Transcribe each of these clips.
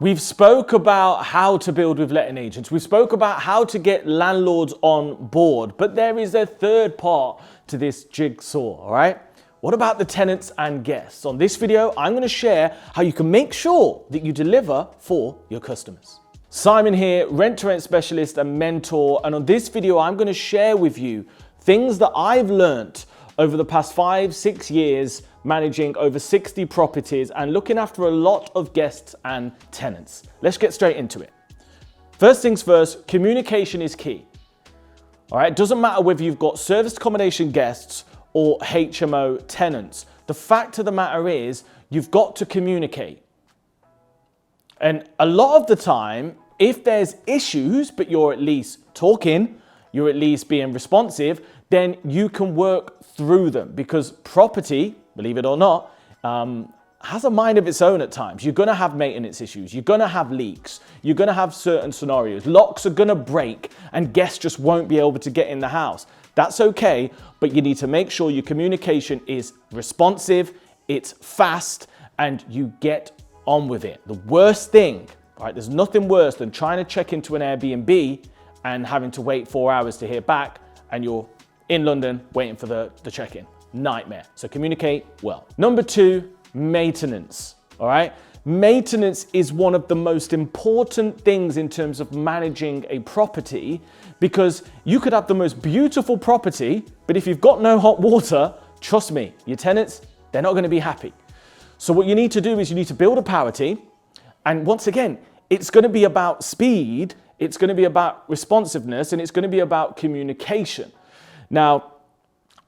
We've spoke about how to build with letting agents. We spoke about how to get landlords on board, but there is a third part to this jigsaw, all right? What about the tenants and guests? On this video, I'm going to share how you can make sure that you deliver for your customers. Simon here, rent-to-rent specialist and mentor, and on this video, I'm going to share with you things that I've learned over the past 5-6 years managing over 60 properties and looking after a lot of guests and tenants. Let's get straight into it. First things first, communication is key. All right, it doesn't matter whether you've got serviced accommodation guests or HMO tenants. The fact of the matter is you've got to communicate. And a lot of the time, if there's issues, but you're at least talking, you're at least being responsive, then you can work through them, because property, believe it or not, has a mind of its own at times. You're gonna have maintenance issues, you're gonna have leaks, you're gonna have certain scenarios, locks are gonna break and guests just won't be able to get in the house. That's okay, but you need to make sure your communication is responsive, it's fast, and you get on with it. The worst thing, right, there's nothing worse than trying to check into an Airbnb and having to wait 4 hours to hear back, and you're in London waiting for the check-in. Nightmare. So communicate well. Number 2, maintenance. All right. Maintenance is one of the most important things in terms of managing a property, because you could have the most beautiful property, but if you've got no hot water, trust me, your tenants, they're not going to be happy. So what you need to do is you need to build a power team. And once again, it's going to be about speed, it's going to be about responsiveness, and it's going to be about communication. Now,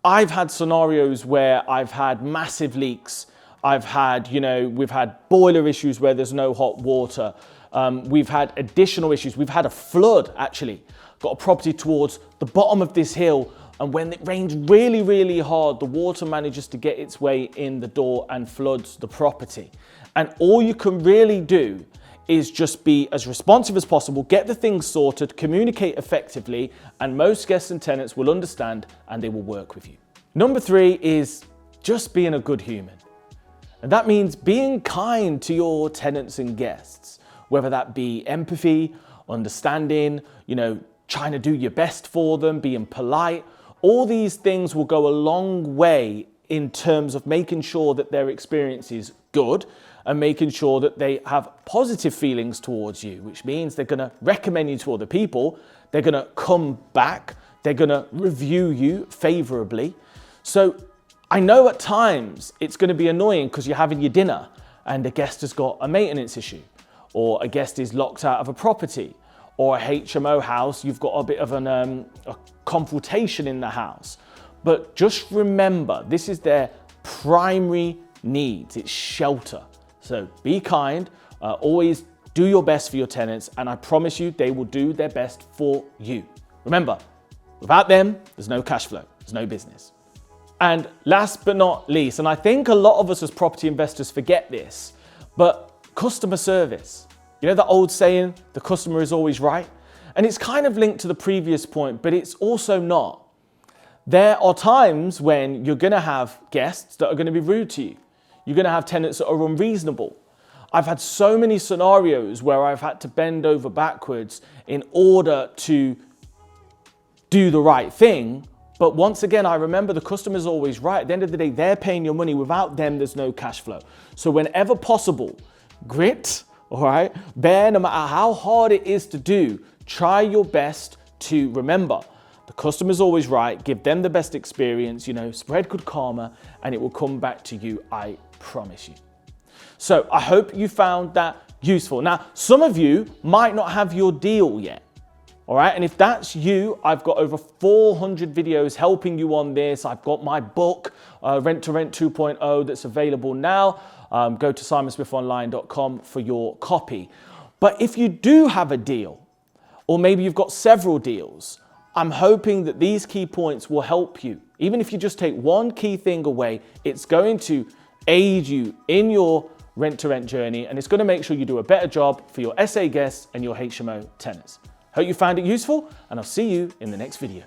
I've had scenarios where I've had massive leaks. I've had, we've had boiler issues where there's no hot water. We've had additional issues. We've had a flood, actually. Got a property towards the bottom of this hill, and when it rains really, really hard, the water manages to get its way in the door and floods the property. And all you can really do is just be as responsive as possible, get the things sorted, communicate effectively, and most guests and tenants will understand and they will work with you. Number 3 is just being a good human. And that means being kind to your tenants and guests, whether that be empathy, understanding, trying to do your best for them, being polite. All these things will go a long way in terms of making sure that their experience is good and making sure that they have positive feelings towards you, which means they're gonna recommend you to other people, they're gonna come back, they're gonna review you favorably. So I know at times it's gonna be annoying because you're having your dinner and a guest has got a maintenance issue, or a guest is locked out of a property, or a HMO house, you've got a bit of a confrontation in the house. But just remember, this is their primary needs, it's shelter. So be kind, always do your best for your tenants, and I promise you they will do their best for you. Remember, without them, there's no cash flow, there's no business. And last but not least, and I think a lot of us as property investors forget this, but customer service. You know that old saying, the customer is always right? And it's kind of linked to the previous point, but it's also not. There are times when you're gonna have guests that are gonna be rude to you. You're gonna have tenants that are unreasonable. I've had so many scenarios where I've had to bend over backwards in order to do the right thing. But once again, I remember the customer's always right. At the end of the day, they're paying your money. Without them, there's no cash flow. So whenever possible, grit, all right? Bear, no matter how hard it is to do, try your best to remember the customer's always right, give them the best experience, spread good karma, and it will come back to you, I promise you. So I hope you found that useful. Now, some of you might not have your deal yet, all right? And if that's you, I've got over 400 videos helping you on this. I've got my book, Rent to Rent 2.0, that's available now. Go to simonsmithonline.com for your copy. But if you do have a deal, or maybe you've got several deals, I'm hoping that these key points will help you. Even if you just take one key thing away, it's going to aid you in your rent-to-rent journey, and it's going to make sure you do a better job for your SA guests and your HMO tenants. Hope you found it useful, and I'll see you in the next video.